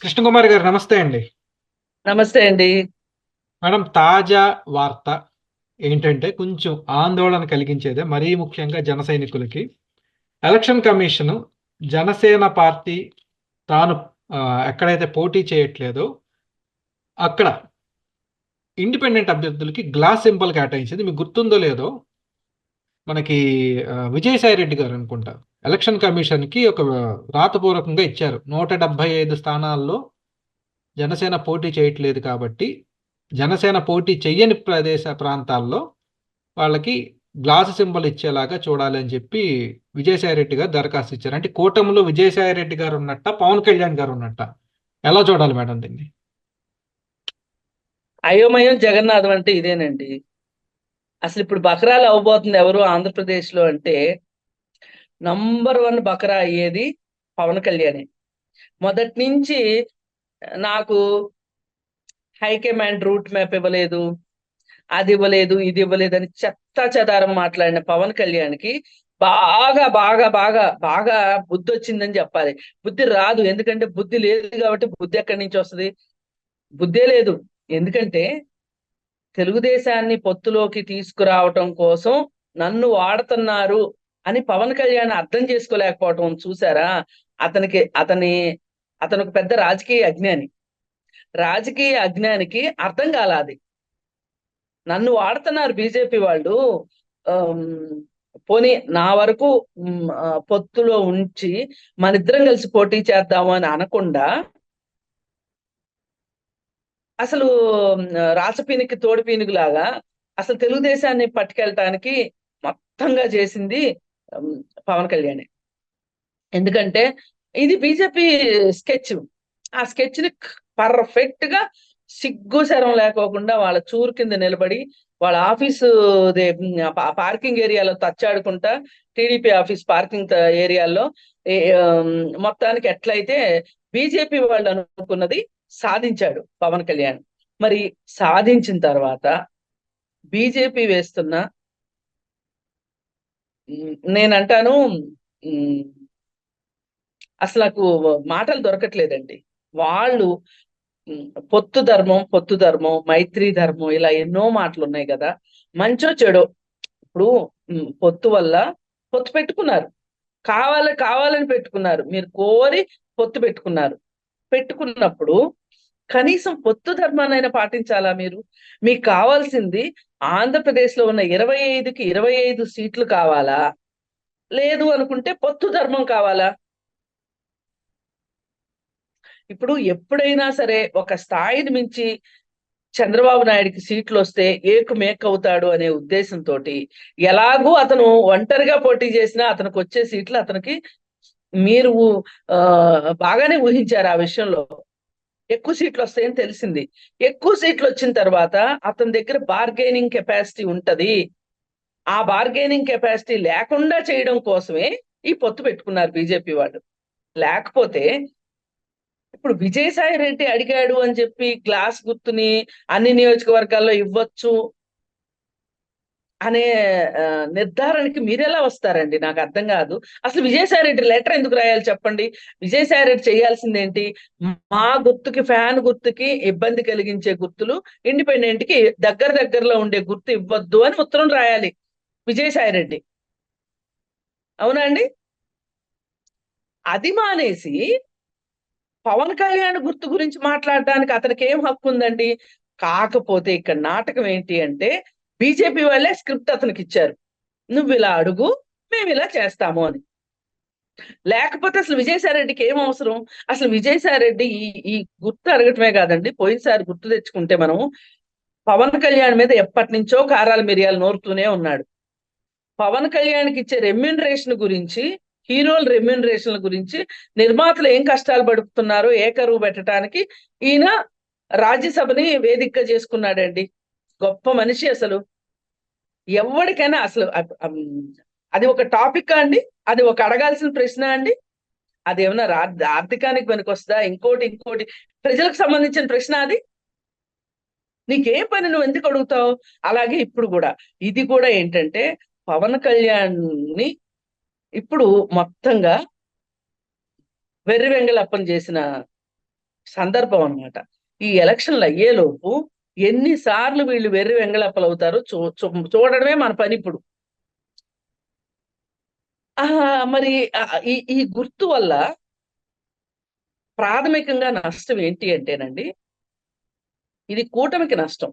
కృష్ణకుమారి గారు నమస్తే అండి. నమస్తే అండి. మేడం, తాజా వార్త ఏంటంటే కొంచెం ఆందోళన కలిగించేదే. మరీ ముఖ్యంగా జన సైనికులకి. ఎలక్షన్ కమిషన్ జనసేన పార్టీ తాను ఎక్కడైతే పోటీ చేయట్లేదో అక్కడ ఇండిపెండెంట్ అభ్యర్థులకి గ్లాస్ సింబల్ కేటాయించింది. మీకు గుర్తుందో లేదో, మనకి విజయసాయి రెడ్డి గారు అనుకుంటా ఎలక్షన్ కమిషన్కి ఒక రాతపూర్వకంగా ఇచ్చారు. 175 స్థానాల్లో జనసేన పోటీ చేయట్లేదు కాబట్టి జనసేన పోటీ చెయ్యని ప్రాంతాల్లో వాళ్ళకి గ్లాస్ సింబల్ ఇచ్చేలాగా చూడాలి అని చెప్పి విజయసాయి రెడ్డి గారు దరఖాస్తు ఇచ్చారు. అంటే కూటమిలో విజయసాయి రెడ్డి గారు ఉన్నట్ట, పవన్ కళ్యాణ్ గారు ఉన్నట్ట, ఎలా చూడాలి మేడం దీన్ని? అయోమయం జగన్నాథం అంటే ఇదేనండి. అసలు ఇప్పుడు బకరాలు అవ్వబోతుంది ఎవరు ఆంధ్రప్రదేశ్ లో అంటే నంబర్ 1 బకరా అయ్యేది పవన్ కళ్యాణే. మొదటి నుంచి నాకు హైకమాండ్ రూట్ మ్యాప్ ఇవ్వలేదు, అది ఇవ్వలేదు, ఇది ఇవ్వలేదు అని చెత్తా చెదారం మాట్లాడిన పవన్ కళ్యాణ్కి బాగా బాగా బాగా బాగా బుద్ధి వచ్చిందని చెప్పాలి. బుద్ధి రాదు, ఎందుకంటే బుద్ధి లేదు కాబట్టి. బుద్ధి ఎక్కడి నుంచి వస్తుంది? బుద్ధే లేదు. ఎందుకంటే తెలుగుదేశాన్ని పొత్తులోకి తీసుకురావటం కోసం నన్ను వాడుతున్నారు అని పవన్ కళ్యాణ్ అర్థం చేసుకోలేకపోవటం చూసారా? అతనికి అతని అతను ఒక పెద్ద రాజకీయ అజ్ఞాని. రాజకీయ అజ్ఞానికి అర్థం కాలాది. నన్ను వాడుతున్నారు బీజేపీ వాళ్ళు. ఆమ్, పోనీ నా వరకు పొత్తులో ఉంచి మనిద్దరం కలిసి పోటీ చేద్దాము అని అనకుండా అసలు రాచపీనికి తోడిపీనుగు లాగా అసలు తెలుగుదేశాన్ని పట్టుకెళ్ళటానికి మొత్తంగా చేసింది ఉమ్, పవన్ కళ్యాణ్. ఎందుకంటే ఇది బీజేపీ స్కెచ్. ఆ స్కెచ్ ని పర్ఫెక్ట్ గా సిగ్గు శరం లేకోకుండా వాళ్ళ చూరు కింద నిలబడి వాళ్ళ ఆఫీసు పార్కింగ్ ఏరియాలో తచ్చాడుకుంటా, టీడీపీ ఆఫీస్ పార్కింగ్ ఏరియాలో మొత్తానికి ఎట్లయితే బీజేపీ వాళ్ళు అనుకున్నది సాధించాడు పవన్ కళ్యాణ్. మరి సాధించిన తర్వాత బీజేపీ వేస్తున్న నేనంటాను ఉమ్, అసలు నాకు మాటలు దొరకట్లేదండి. వాళ్ళు పొత్తు ధర్మం, పొత్తు ధర్మం, మైత్రి ధర్మం, ఇలా ఎన్నో మాటలు ఉన్నాయి కదా. మంచో చెడో ఇప్పుడు పొత్తు వల్ల పొత్తు పెట్టుకున్నారు, కావాలని పెట్టుకున్నారు, మీరు కోరి పొత్తు పెట్టుకున్నారు. పెట్టుకున్నప్పుడు కనీసం పొత్తు ధర్మాన్నైనా పాటించాలా మీరు? మీకు కావాల్సింది ఆంధ్రప్రదేశ్ లో ఉన్న 25కి 25 సీట్లు కావాలా? లేదు అనుకుంటే పొత్తు ధర్మం కావాలా? ఇప్పుడు ఎప్పుడైనా సరే ఒక స్థాయిని మించి చంద్రబాబు నాయుడికి సీట్లు వస్తే ఏకు అవుతాడు అనే ఉద్దేశంతో ఎలాగూ అతను ఒంటరిగా పోటీ చేసినా అతనికి వచ్చే సీట్లు అతనికి మీరు ఆ బాగానే ఊహించారు. ఆ విషయంలో ఎక్కువ సీట్లు వస్తాయని తెలిసింది. ఎక్కువ సీట్లు వచ్చిన తర్వాత అతని దగ్గర బార్గెనింగ్ కెపాసిటీ ఉంటది. ఆ బార్గెనింగ్ కెపాసిటీ లేకుండా చేయడం కోసమే ఈ పొత్తు పెట్టుకున్నారు బీజేపీ వాళ్ళు. లేకపోతే ఇప్పుడు విజయసాయి రెడ్డి అడిగాడు అని చెప్పి గ్లాస్ గుర్తుని అన్ని నియోజకవర్గాల్లో ఇవ్వచ్చు అనే నిర్ధారణకి మీరెలా వస్తారండి? నాకు అర్థం కాదు. అసలు విజయసాయి రెడ్డి లెటర్ ఎందుకు రాయాలి చెప్పండి? విజయసాయి రెడ్డి చేయాల్సింది ఏంటి? మా గుర్తుకి, ఫ్యాన్ గుర్తుకి ఇబ్బంది కలిగించే గుర్తులు ఇండిపెండెంట్ కి దగ్గరలో ఉండే గుర్తు ఇవ్వద్దు అని ఉత్తరం రాయాలి విజయసాయి రెడ్డి. అవునా అండి? అది మానేసి పవన్ కళ్యాణ్ గుర్తు గురించి మాట్లాడడానికి అతనికి ఏం హక్కు ఉందండి? కాకపోతే ఇక్కడ నాటకం ఏంటి అంటే బీజేపీ వాళ్ళే స్క్రిప్ట్ అతనికి ఇచ్చారు, నువ్వు ఇలా అడుగు, మేము ఇలా చేస్తాము అని. లేకపోతే అసలు విజయసాయి రెడ్డికి ఏం అవసరం? అసలు విజయసాయి రెడ్డి ఈ ఈ గుర్తు అడగటమే కాదండి, పోయినసారి గుర్తు తెచ్చుకుంటే మనం పవన్ కళ్యాణ్ మీద ఎప్పటి నుంచో కారాల మిరియాలు నోరుతూనే ఉన్నాడు. పవన్ కళ్యాణ్కి ఇచ్చే రెమ్యూనరేషన్ గురించి, హీరోల రెమ్యూనరేషన్ల గురించి, నిర్మాతలు ఏం కష్టాలు పడుతున్నారో ఏకరువు పెట్టడానికి ఈయన రాజ్యసభని వేదికగా చేసుకున్నాడండి. గొప్ప మనిషి అసలు. ఎవరికైనా అసలు అది ఒక టాపిక్ అండి? అది ఒక అడగాల్సిన ప్రశ్న అండి? అది ఏమన్నా ఆర్థికానికి పనికొస్తుందా? ఇంకోటి ప్రజలకు సంబంధించిన ప్రశ్న అది? నీకేం పని, నువ్వు ఎందుకు అడుగుతావు? అలాగే ఇప్పుడు కూడా ఇది కూడా ఏంటంటే పవన్ కళ్యాణ్ ని ఇప్పుడు మొత్తంగా వెర్రి వెంగళప్పని చేసిన సందర్భం అన్నమాట. ఈ ఎలక్షన్లు అయ్యేలోపు ఎన్నిసార్లు వీళ్ళు వెర్రి వెంగళప్పలు అవుతారో చూడడమే మన పని ఇప్పుడు. మరి ఈ ఈ గుర్తు వల్ల ప్రాథమికంగా నష్టం ఏంటి అంటేనండి, ఇది కూటమికి నష్టం.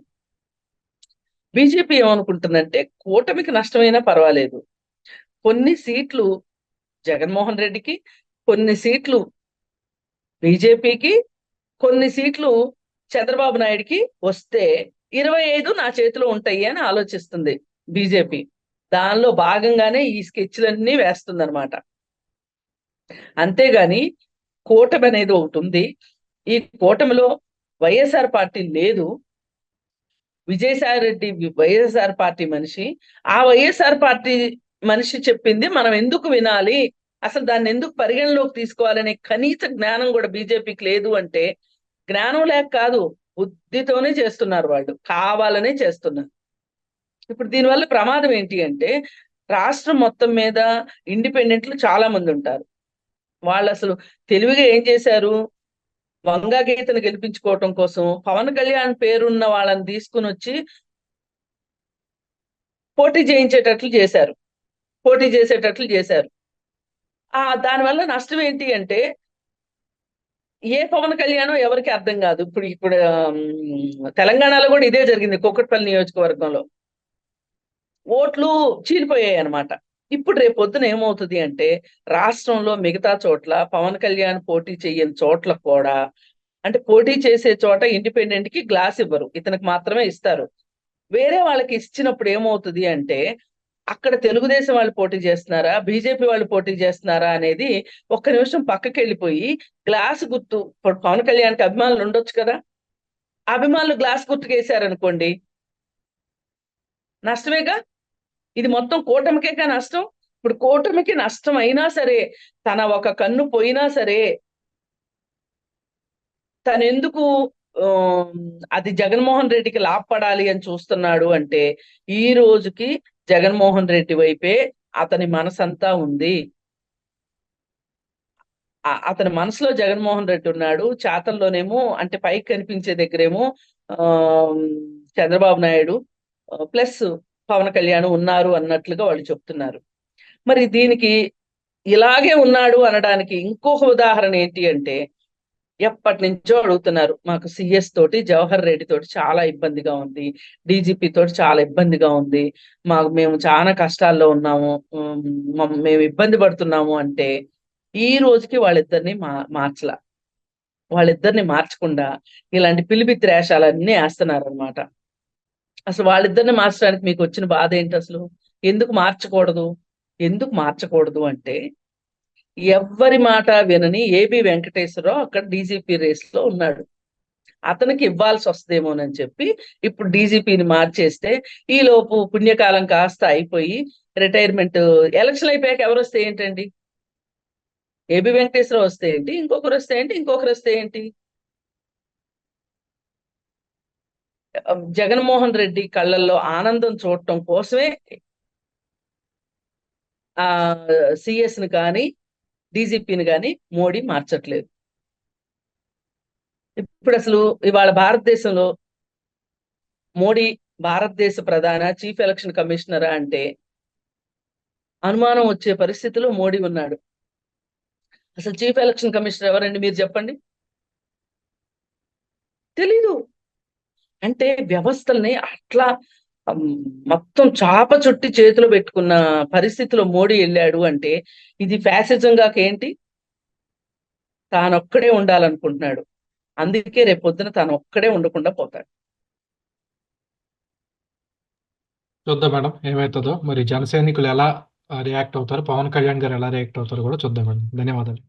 బీజేపీ ఏమనుకుంటుందంటే కూటమికి నష్టమైనా పర్వాలేదు, కొన్ని సీట్లు జగన్మోహన్ రెడ్డికి, కొన్ని సీట్లు బీజేపీకి, కొన్ని సీట్లు చంద్రబాబు నాయుడికి వస్తే 25 నా చేతిలో ఉంటాయి అని ఆలోచిస్తుంది బీజేపీ. దానిలో భాగంగానే ఈ స్కెచ్లన్నీ వేస్తుంది అనమాట. అంతేగాని కూటమి అనేది ఒకటి ఉంది. ఈ కూటమిలో వైఎస్ఆర్ పార్టీ లేదు. విజయసాయి రెడ్డి వైఎస్ఆర్ పార్టీ మనిషి. ఆ వైఎస్ఆర్ పార్టీ మనిషి చెప్పింది మనం ఎందుకు వినాలి, అసలు దాన్ని ఎందుకు పరిగణలోకి తీసుకోవాలనే కనీస జ్ఞానం కూడా బీజేపీకి లేదు. అంటే జ్ఞానం లేక కాదు, బుద్ధితోనే చేస్తున్నారు, వాళ్ళు కావాలనే చేస్తున్నారు. ఇప్పుడు దీనివల్ల ప్రమాదం ఏంటి అంటే, రాష్ట్రం మొత్తం మీద ఇండిపెండెంట్లు చాలా మంది ఉంటారు. వాళ్ళు అసలు తెలివిగా ఏం చేశారు, వంగా గీతను గెలిపించుకోవటం కోసం పవన్ కళ్యాణ్ పేరున్న వాళ్ళని తీసుకుని వచ్చి పోటీ చేసేటట్లు చేశారు. దానివల్ల నష్టం ఏంటి అంటే, ఏ పవన్ కళ్యాణ్ ఎవరికి అర్థం కాదు. ఇప్పుడు తెలంగాణలో కూడా ఇదే జరిగింది. కూకట్పల్లి నియోజకవర్గంలో ఓట్లు చీలిపోయాయి అనమాట. ఇప్పుడు రేపు పొద్దున ఏమవుతుంది అంటే, రాష్ట్రంలో మిగతా చోట్ల పవన్ కళ్యాణ్ పోటీ చేయని చోట్ల కూడా, అంటే పోటీ చేసే చోట ఇండిపెండెంట్ కి గ్లాస్ ఇవ్వరు, ఇతనికి మాత్రమే ఇస్తారు. వేరే వాళ్ళకి ఇచ్చినప్పుడు ఏమవుతుంది అంటే, అక్కడ తెలుగుదేశం వాళ్ళు పోటీ చేస్తున్నారా, బీజేపీ వాళ్ళు పోటీ చేస్తున్నారా అనేది ఒక్క నిమిషం పక్కకి వెళ్ళిపోయి, గ్లాస్ గుర్తు, ఇప్పుడు పవన్ కళ్యాణ్కి అభిమానులు ఉండొచ్చు కదా, అభిమానులు గ్లాస్ గుర్తుకు వేశారనుకోండి, నష్టమేగా. ఇది మొత్తం కూటమికే నష్టం. ఇప్పుడు కూటమికి నష్టం అయినా సరే, తన ఒక కన్ను పోయినా సరే, తనెందుకు అది జగన్మోహన్ రెడ్డికి లాభపడాలి అని చూస్తున్నాడు అంటే, ఈ రోజుకి జగన్మోహన్ రెడ్డి వైపే అతని మనసంతా ఉంది. అతని మనసులో జగన్మోహన్ రెడ్డి ఉన్నాడు, చేతల్లోనేమో అంటే పైకి కనిపించే దగ్గరేమో చంద్రబాబు నాయుడు ప్లస్ పవన్ కళ్యాణ్ ఉన్నారు అన్నట్లుగా వాళ్ళు చెప్తున్నారు. మరి దీనికి ఇలాగే ఉన్నాడు అనడానికి ఇంకొక ఉదాహరణ ఏంటి అంటే, ఎప్పటి నుంచో అడుగుతున్నారు, మాకు సిఎస్ తోటి జవహర్ రెడ్డి తోటి చాలా ఇబ్బందిగా ఉంది, డీజీపీ తోటి చాలా ఇబ్బందిగా ఉంది, మేము చాలా కష్టాల్లో ఉన్నాము, మేము ఇబ్బంది పడుతున్నాము అంటే, ఈ రోజుకి వాళ్ళిద్దరిని వాళ్ళిద్దరిని మార్చకుండా ఇలాంటి పిలిపి త్రేషాలన్నీ వేస్తున్నారు అనమాట. అసలు వాళ్ళిద్దరిని మార్చడానికి మీకు వచ్చిన బాధ ఏంటి అసలు? ఎందుకు మార్చకూడదు అంటే, ఎవ్వరి మాట వినని ఏబి వెంకటేశ్వరరావు అక్కడ డీజీపీ రేస్ లో ఉన్నాడు. అతనికి ఇవ్వాల్సి వస్తుందేమోనని చెప్పి ఇప్పుడు డీజీపీని మార్చేస్తే, ఈ లోపు పుణ్యకాలం కాస్త అయిపోయి రిటైర్మెంట్, ఎలక్షన్ అయిపోయాక ఎవరు వస్తే ఏంటండి, ఏబి వెంకటేశ్వరరావు వస్తే ఏంటి, ఇంకొకరు వస్తే ఏంటి, జగన్మోహన్ రెడ్డి కళ్ళల్లో ఆనందం చూడటం కోసమే సిఎస్ ని కానీ డీజీపీని కానీ మోడీ మార్చట్లేదు. ఇప్పుడు అసలు ఇవాళ భారతదేశంలో మోడీ భారతదేశ ప్రధాన చీఫ్ ఎలక్షన్ కమిషనరా అంటే అనుమానం వచ్చే పరిస్థితిలో మోడీ ఉన్నాడు. అసలు చీఫ్ ఎలక్షన్ కమిషనర్ ఎవరండి మీరు చెప్పండి? తెలీదు. అంటే వ్యవస్థల్ని అట్లా మొత్తం చాప చుట్టి చేతిలో పెట్టుకున్న పరిస్థితిలో మోడీ వెళ్ళాడు అంటే, ఇది ఫ్యాసిజంగా ఏంటి, తానొక్కడే ఉండాలనుకుంటున్నాడు. అందుకే రేపొద్దున తాను ఒక్కడే ఉండకుండా పోతాడు. చూద్దాం మేడం ఏమవుతుందో. మరి జన సైనికులు ఎలా రియాక్ట్ అవుతారు, పవన్ కళ్యాణ్ గారు ఎలా రియాక్ట్ అవుతారో కూడా చూద్దాం మేడం. ధన్యవాదాలు.